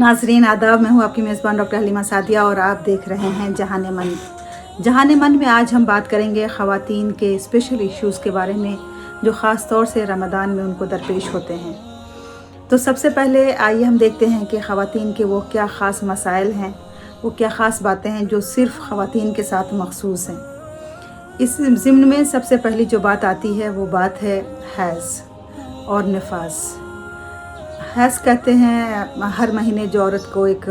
नाज़रीन आदाब, मैं हूँ आपकी मेज़बान डॉक्टर हलीमा सादिया और आप देख रहे हैं जहान मन। जहान मन में आज हम बात करेंगे ख़वातीन के स्पेशल इश्यूज़ के बारे में जो ख़ास तौर से रमज़ान में उनको दरपेश होते हैं। तो सबसे पहले आइए हम देखते हैं कि ख़वातीन के वो क्या ख़ास मसाइल हैं, वो क्या ख़ास बातें हैं जो सिर्फ़ ख़वातीन के साथ मख़सूस हैं। इस ज़िम्न में सबसे पहली जो बात आती है वो बात है हैज़ और निफास। हैज़ कहते हैं हर महीने जो औरत को एक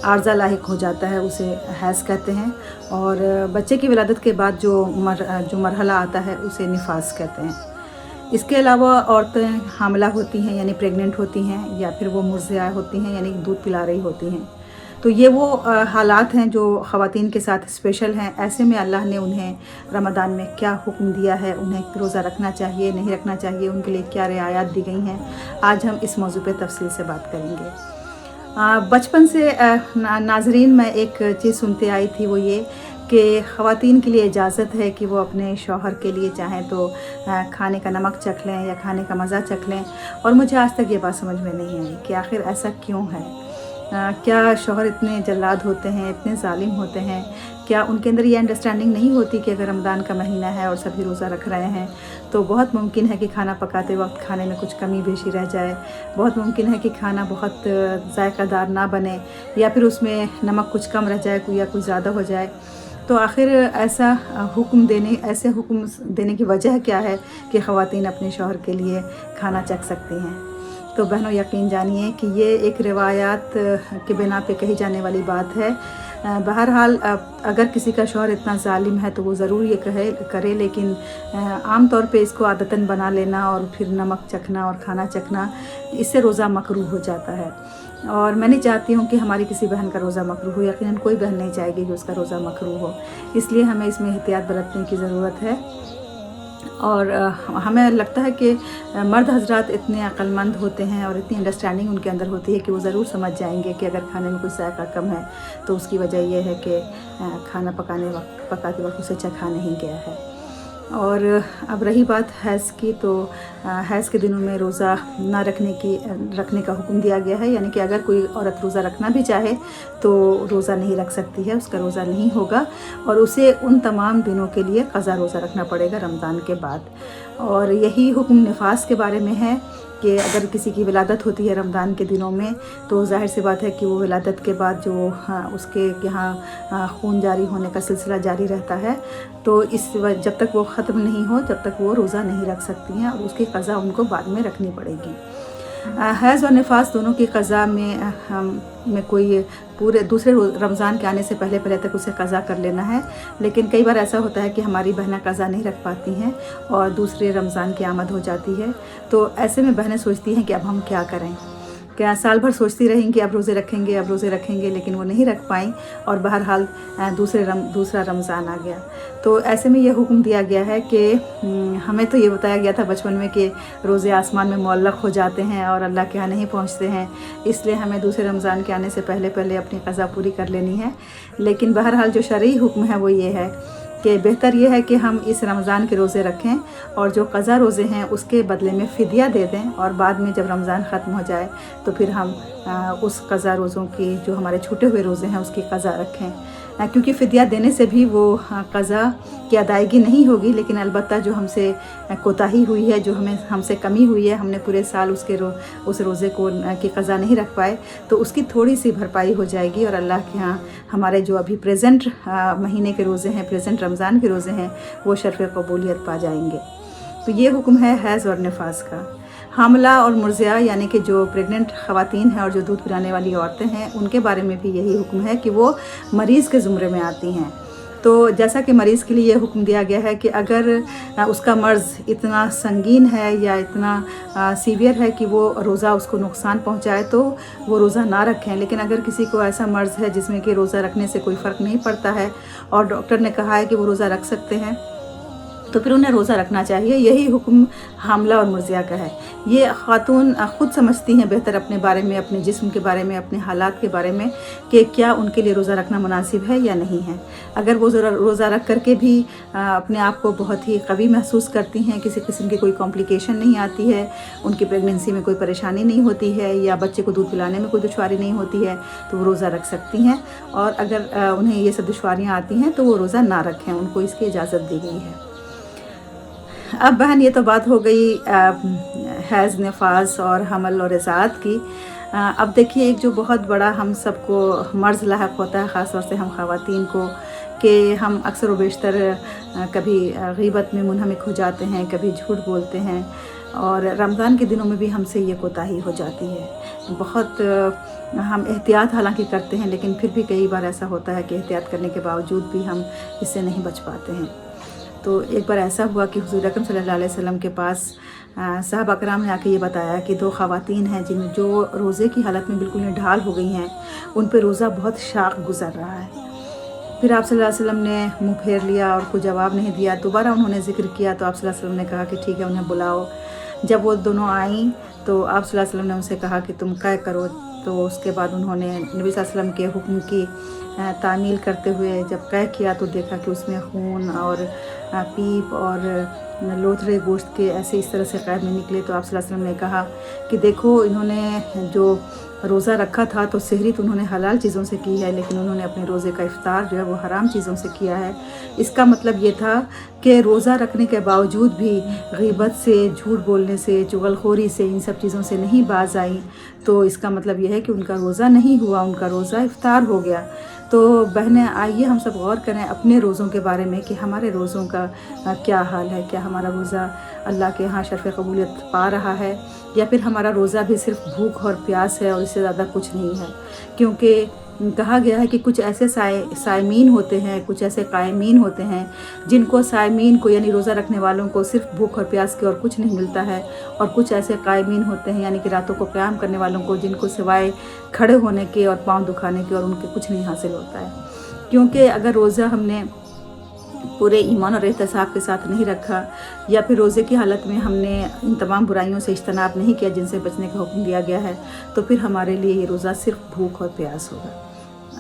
आर्ज़ा लाहिक हो जाता है उसे हैज़ कहते हैं, और बच्चे की विलादत के बाद जो मरहला आता है उसे निफास कहते हैं। इसके अलावा औरतें हामला होती हैं यानी प्रेग्नेंट होती हैं, या फिर वो मुर्ज़िया होती हैं यानी दूध पिला रही होती हैं। तो ये वो हालात हैं जो ख़वातीन के साथ स्पेशल हैं। ऐसे में अल्लाह ने उन्हें रमज़ान में क्या हुक्म दिया है, उन्हें रोज़ा रखना चाहिए नहीं रखना चाहिए, उनके लिए क्या रियायत दी गई हैं, आज हम इस मौजू पे तफसील से बात करेंगे। बचपन से नाज़रीन मैं एक चीज़ सुनते आई थी, वो ये कि ख़वातीन के लिए इजाज़त है कि वो अपने शौहर के लिए चाहें तो खाने का नमक चख लें या खाने का मज़ा चख लें। और मुझे आज तक ये बात समझ में नहीं आई कि आखिर ऐसा क्यों है। क्या शौहर इतने जल्लाद होते हैं, इतने ज़ालिम होते हैं? क्या उनके अंदर ये अंडरस्टैंडिंग नहीं होती कि अगर रमज़ान का महीना है और सभी रोज़ा रख रहे हैं तो बहुत मुमकिन है कि खाना पकाते वक्त खाने में कुछ कमी बेशी रह जाए, बहुत मुमकिन है कि खाना बहुत जायकादार ना बने, या फिर उसमें नमक कुछ कम रह जाए या कुछ ज़्यादा हो जाए। तो आखिर ऐसे हुक्म देने की वजह क्या है कि ख़वातीन अपने शौहर के लिए खाना चख सकती हैं? तो बहनों यकीन जानिए कि ये एक रिवायात के बिना पे कही जाने वाली बात है। बहरहाल अगर किसी का शौहर इतना ज़ालिम है तो वो ज़रूर ये करे, लेकिन आम तौर पे इसको आदतन बना लेना और फिर नमक चखना और खाना चखना, इससे रोज़ा मकरूह हो जाता है। और मैं नहीं चाहती हूँ कि हमारी किसी बहन का रोज़ा मकरूह हो, यकीनन कोई बहन नहीं चाहेगी कि उसका रोज़ा मकरूह हो। इसलिए हमें इसमें एहतियात बरतने की ज़रूरत है। और हमें लगता है कि मर्द हजरात इतने अक्लमंद होते हैं और इतनी अंडरस्टैंडिंग उनके अंदर होती है कि वो ज़रूर समझ जाएंगे कि अगर खाने में कुछ जायका कम है तो उसकी वजह यह है कि खाना पकाते वक्त उसे चखा नहीं गया है। और अब रही बात हैज़ की, तो हैज़ के दिनों में रोज़ा ना रखने का हुक्म दिया गया है, यानी कि अगर कोई औरत रोज़ा रखना भी चाहे तो रोज़ा नहीं रख सकती है, उसका रोज़ा नहीं होगा और उसे उन तमाम दिनों के लिए क़ज़ा रोज़ा रखना पड़ेगा रमज़ान के बाद। और यही हुक्म निफास के बारे में है कि अगर किसी की विलादत होती है रमज़ान के दिनों में तो ज़ाहिर सी बात है कि वो विलादत के बाद जो उसके यहाँ खून जारी होने का सिलसिला जारी रहता है, तो जब तक वो ख़त्म नहीं हो तब तक वो रोज़ा नहीं रख सकती हैं और उसकी क़ज़ा उनको बाद में रखनी पड़ेगी। हैज़ और निफास दोनों की क़ज़ा में कोई पूरे दूसरे रमज़ान के आने से पहले तक उसे क़ज़ा कर लेना है, लेकिन कई बार ऐसा होता है कि हमारी बहनें क़ज़ा नहीं रख पाती हैं और दूसरे रमज़ान की आमद हो जाती है। तो ऐसे में बहनें सोचती हैं कि अब हम क्या करें। क्या साल भर सोचती रहें कि अब रोज़े रखेंगे, लेकिन वो नहीं रख पाई और बहरहाल दूसरा रमज़ान आ गया। तो ऐसे में ये हुक्म दिया गया है कि हमें तो ये बताया गया था बचपन में कि रोज़े आसमान में मुअल्लक़ हो जाते हैं और अल्लाह के यहाँ नहीं पहुँचते हैं, इसलिए हमें दूसरे रमज़ान के आने से पहले अपनी क़ज़ा पूरी कर लेनी है। लेकिन बहरहाल जो शरई हुक्म है वो ये है कि बेहतर ये है कि हम इस रमज़ान के रोज़े रखें और जो क़ज़ा रोज़े हैं उसके बदले में फ़िदिया दे दें, और बाद में जब रमज़ान ख़त्म हो जाए तो फिर हम उस क़ज़ा रोज़ों की जो हमारे छूटे हुए रोज़े हैं उसकी क़ज़ा रखें, क्योंकि फ़िदिया देने से भी वो क़ज़ा की अदायगी नहीं होगी, लेकिन अलबत्ता जो हमसे कोताही हुई है, जो हमसे कमी हुई है, हमने पूरे साल उस रोज़े की क़ज़ा नहीं रख पाए, तो उसकी थोड़ी सी भरपाई हो जाएगी और अल्लाह के यहाँ हमारे जो अभी प्रेजेंट महीने के रोज़े हैं, प्रेजेंट रमज़ान के रोज़े हैं, वो शर्फ़ कबूलियत पा जाएंगे। तो ये हुक्म है हैज़ और निफास का। हामला और मुर्ज़िया यानी कि जो प्रेग्नेंट ख़वातीन हैं और जो दूध पिलाने वाली औरतें हैं, उनके बारे में भी यही हुक्म है कि वो मरीज़ के ज़ुमरे में आती हैं। तो जैसा कि मरीज़ के लिए ये हुक्म दिया गया है कि अगर उसका मर्ज़ इतना संगीन है या इतना सीवियर है कि वो रोज़ा उसको नुकसान पहुंचाए तो वो रोज़ा ना रखें। लेकिन अगर किसी को ऐसा मर्ज़ है जिसमें कि रोज़ा रखने से कोई फ़र्क नहीं पड़ता है और डॉक्टर ने कहा है कि वो रोज़ा रख सकते हैं, तो फिर उन्हें रोज़ा रखना चाहिए। यही हुक्म हामला और मुर्ज़िया का है। ये ख़ातून ख़ुद समझती हैं बेहतर अपने बारे में, अपने जिस्म के बारे में, अपने हालात के बारे में कि क्या उनके लिए रोज़ा रखना मुनासिब है या नहीं है। अगर वो रोज़ा रख कर के भी अपने आप को बहुत ही कवी महसूस करती हैं, किसी किस्म की कोई कॉम्प्लिकेशन नहीं आती है, उनकी प्रेगनेंसी में कोई परेशानी नहीं होती है या बच्चे को दूध पिलाने में कोई दुश्वारी नहीं होती है, तो वो रोज़ा रख सकती हैं। और अगर उन्हें ये सब दुश्वारियाँ आती हैं तो वो रोज़ा ना रखें, उनको इसकी इजाज़त दी गई है। अब बहन, ये तो बात हो गई हैज़, नफास और हमल और इज़ात की। अब देखिए, एक जो बहुत बड़ा हम सबको मर्ज़ लाहक होता है, ख़ास तौर से हम ख़वातीन को, कि हम अक्सर व बेशतर कभी ग़ीबत में मुनहमिक हो जाते हैं, कभी झूठ बोलते हैं, और रमज़ान के दिनों में भी हमसे ये कोताही हो जाती है। बहुत हम एहतियात हालांकि करते हैं, लेकिन फिर भी कई बार ऐसा होता है कि एहतियात करने के बावजूद भी हम इससे नहीं बच पाते हैं। तो एक बार ऐसा हुआ कि हुज़ूर अकरम सल्लल्लाहु अलैहि वसल्लम के पास साहबा कराम ने आके ये बताया कि दो ख़वातीन हैं जो रोज़े की हालत में बिल्कुल निढाल हो गई हैं, उन पे रोज़ा बहुत शाख गुज़र रहा है। फिर आप सल्लल्लाहु अलैहि वसल्लम ने मुँह फेर लिया और कोई जवाब नहीं दिया। दोबारा उन्होंने ज़िक्र किया तो आप सल्लल्लाहु अलैहि वसल्लम ने कहा कि ठीक है, उन्हें बुलाओ। जब वो दोनों आईं तो आप सल्लल्लाहु अलैहि वसल्लम ने उनसे कहा कि तुम क्या करो। तो उसके बाद उन्होंने नबी सल्लल्लाहु अलैहि वसल्लम के हुक्म की तामील करते हुए जब कै किया तो देखा कि उसमें खून और पीप और लोथड़े गोश्त के ऐसे इस तरह से क़ैद में निकले। तो आप सल्लल्लाहु अलैहि वसल्लम ने कहा कि देखो, इन्होंने जो रोज़ा रखा था तो सहरी तो उन्होंने हलाल चीज़ों से की है, लेकिन उन्होंने अपने रोज़े का इफ्तार जो है वो हराम चीज़ों से किया है। इसका मतलब ये था कि रोज़ा रखने के बावजूद भी ग़ीबत से, झूठ बोलने से, चुगलखोरी से, इन सब चीज़ों से नहीं बाज आई, तो इसका मतलब ये है कि उनका रोज़ा नहीं हुआ, उनका रोज़ा इफ्तार हो गया। तो बहनें, आइए हम सब गौर करें अपने रोज़ों के बारे में कि हमारे रोज़ों का क्या हाल है। क्या हमारा रोज़ा अल्लाह के यहाँ शर्फ़ कबूलियत पा रहा है, या फिर हमारा रोज़ा भी सिर्फ़ भूख और प्यास है और इससे ज़्यादा कुछ नहीं है। क्योंकि कहा गया है कि कुछ ऐसे सायमीन होते हैं, कुछ ऐसे कायमीन होते हैं जिनको, सायमीन को यानी रोज़ा रखने वालों को सिर्फ़ भूख और प्यास के और कुछ नहीं मिलता है, और कुछ ऐसे कायमीन होते हैं यानी कि रातों को क़याम करने वालों को, जिनको सिवाय खड़े होने के और पाँव दुखाने के और उनके कुछ नहीं हासिल होता है। क्योंकि अगर रोज़ा हमने पूरे ईमान और एहतिसाब के साथ नहीं रखा, या फिर रोज़े की हालत में हमने इन तमाम बुराइयों से इज्तनाब नहीं किया जिनसे बचने का हुक्म दिया गया है, तो फिर हमारे लिए ये रोज़ा सिर्फ़ भूख और प्यास होगा।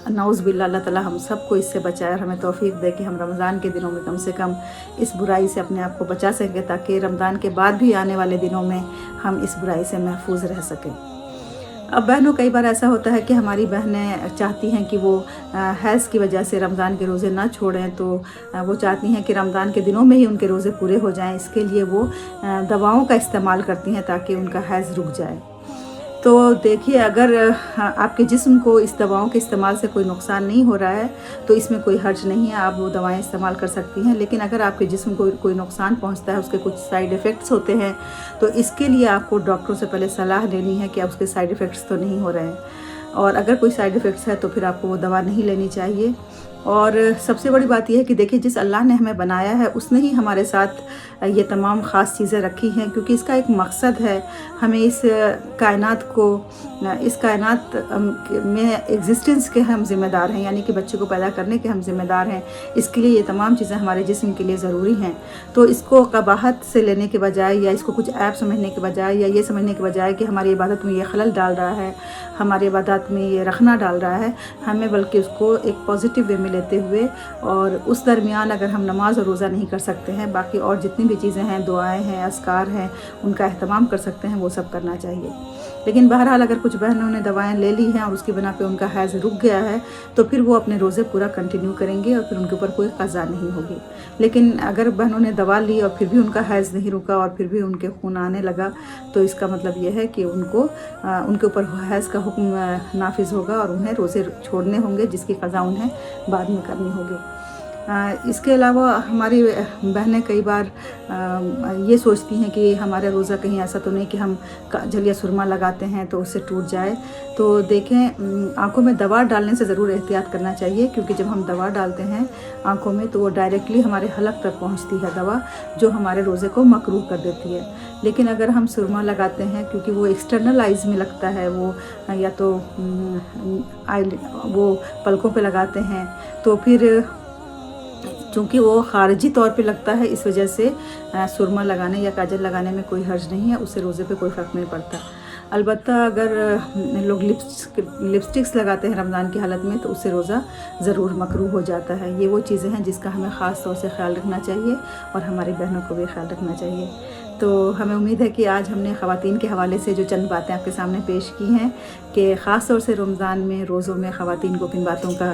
नाउज़ बिल्लाह, अल्लाह ताला हम सबको इससे बचाए और हमें तौफीक दे कि हम रमज़ान के दिनों में कम से कम इस बुराई से अपने आप को बचा सकें, ताकि रमज़ान के बाद भी आने वाले दिनों में हम इस बुराई से महफूज रह सकें। अब बहनों, कई बार ऐसा होता है कि हमारी बहनें चाहती हैं कि वो हैज़ की वजह से रमज़ान के रोज़े ना छोड़ें, तो वो चाहती हैं कि रमज़ान के दिनों में ही उनके रोज़े पूरे हो जाएं। इसके लिए वो दवाओं का इस्तेमाल करती हैं ताकि उनका हैज़ रुक जाए। तो देखिए, अगर आपके जिस्म को इस दवाओं के इस्तेमाल से कोई नुकसान नहीं हो रहा है तो इसमें कोई हर्ज नहीं है, आप वो दवाएं इस्तेमाल कर सकती हैं। लेकिन अगर आपके जिस्म को कोई नुकसान पहुंचता है, उसके कुछ साइड इफ़ेक्ट्स होते हैं, तो इसके लिए आपको डॉक्टर से पहले सलाह लेनी है कि उसके साइड इफ़ेक्ट्स तो नहीं हो रहे हैं, और अगर कोई साइड इफ़ेक्ट्स है तो फिर आपको वो दवा नहीं लेनी चाहिए। और सबसे बड़ी बात यह है कि देखिए, जिस अल्लाह ने हमें बनाया है उसने ही हमारे साथ ये तमाम ख़ास चीज़ें रखी हैं, क्योंकि इसका एक मकसद है। हमें इस कायनात में एग्जिस्टेंस के हम ज़िम्मेदार हैं, यानी कि बच्चे को पैदा करने के हम ज़िम्मेदार हैं। इसके लिए ये तमाम चीज़ें हमारे जिस्म के लिए ज़रूरी हैं। तो इसको कबाहत से लेने के बजाय, या इसको कुछ ऐप समझने के बजाय, या ये समझने के बजाय कि हमारी इबादत में ये खलल डाल रहा है, हमारी इबादत में ये रखना डाल रहा है, हमें बल्कि उसको एक पॉजिटिव वे में लेते हुए, और उस दरमियान अगर हम नमाज और रोज़ा नहीं कर सकते हैं, बाकी और जितनी भी चीज़ें हैं, दुआएं हैं, अस्कार हैं, उनका अहतमाम कर सकते हैं, वो सब करना चाहिए। लेकिन बहरहाल, अगर कुछ बहनों ने दवाएं ले ली हैं और उसकी बना पे उनका हैज़ रुक गया है, तो फिर वो अपने रोज़े पूरा कंटिन्यू करेंगे और फिर उनके ऊपर कोई क़ज़ा नहीं होगी। लेकिन अगर बहनों ने दवा ली और फिर भी उनका हैज़ नहीं रुका और फिर भी उनके खून आने लगा, तो इसका मतलब ये है कि उनके ऊपर हैज़ का हुक्म नाफिज होगा और उन्हें रोज़े छोड़ने होंगे, जिसकी क़ज़ा उन्हें बाद में करनी होगी। इसके अलावा हमारी बहनें कई बार ये सोचती हैं कि हमारा रोज़ा कहीं ऐसा तो नहीं कि हम काजल या सुरमा लगाते हैं तो उससे टूट जाए। तो देखें, आंखों में दवा डालने से ज़रूर एहतियात करना चाहिए, क्योंकि जब हम दवा डालते हैं आंखों में तो वो डायरेक्टली हमारे हलक तक पहुंचती है दवा, जो हमारे रोज़े को मकरूह कर देती है। लेकिन अगर हम सुरमा लगाते हैं, क्योंकि वो एक्सटर्नल आइज़ में लगता है, वो या तो वो पलकों पे लगाते हैं, तो फिर چونکہ وہ خارجی طور پہ لگتا ہے، اس وجہ سے سرما لگانے یا کاجل لگانے میں کوئی حرج نہیں ہے، اس سے روزے پہ کوئی فرق نہیں پڑتا۔ البتہ اگر لوگ لپسٹکس لگاتے ہیں رمضان کی حالت میں تو اس سے روزہ ضرور مکروہ ہو جاتا ہے۔ یہ وہ چیزیں ہیں جس کا ہمیں خاص طور سے خیال رکھنا چاہیے اور ہماری بہنوں کو بھی خیال رکھنا چاہیے۔ تو ہمیں امید ہے کہ آج ہم نے خواتین کے حوالے سے جو چند باتیں آپ کے سامنے پیش کی ہیں کہ خاص طور سے رمضان میں روزوں میں خواتین کو کن باتوں کا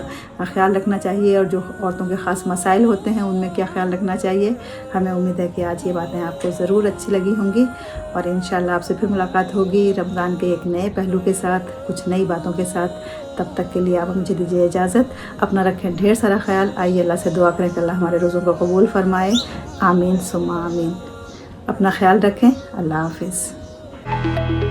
خیال رکھنا چاہیے اور جو عورتوں کے خاص مسائل ہوتے ہیں ان میں کیا خیال رکھنا چاہیے، ہمیں امید ہے کہ آج یہ باتیں آپ کو ضرور اچھی لگی ہوں گی، اور انشاءاللہ آپ سے پھر ملاقات ہوگی رمضان کے ایک نئے پہلو کے ساتھ، کچھ نئی باتوں کے ساتھ۔ تب تک کے لیے آپ مجھے دیجیے اجازت، اپنا رکھیں ڈھیر سارا خیال۔ آئیے اللہ سے دعا کریں کہ اللہ ہمارے روزوں کو قبول فرمائے، آمین ثم آمین۔ اپنا خیال رکھیں، اللہ حافظ۔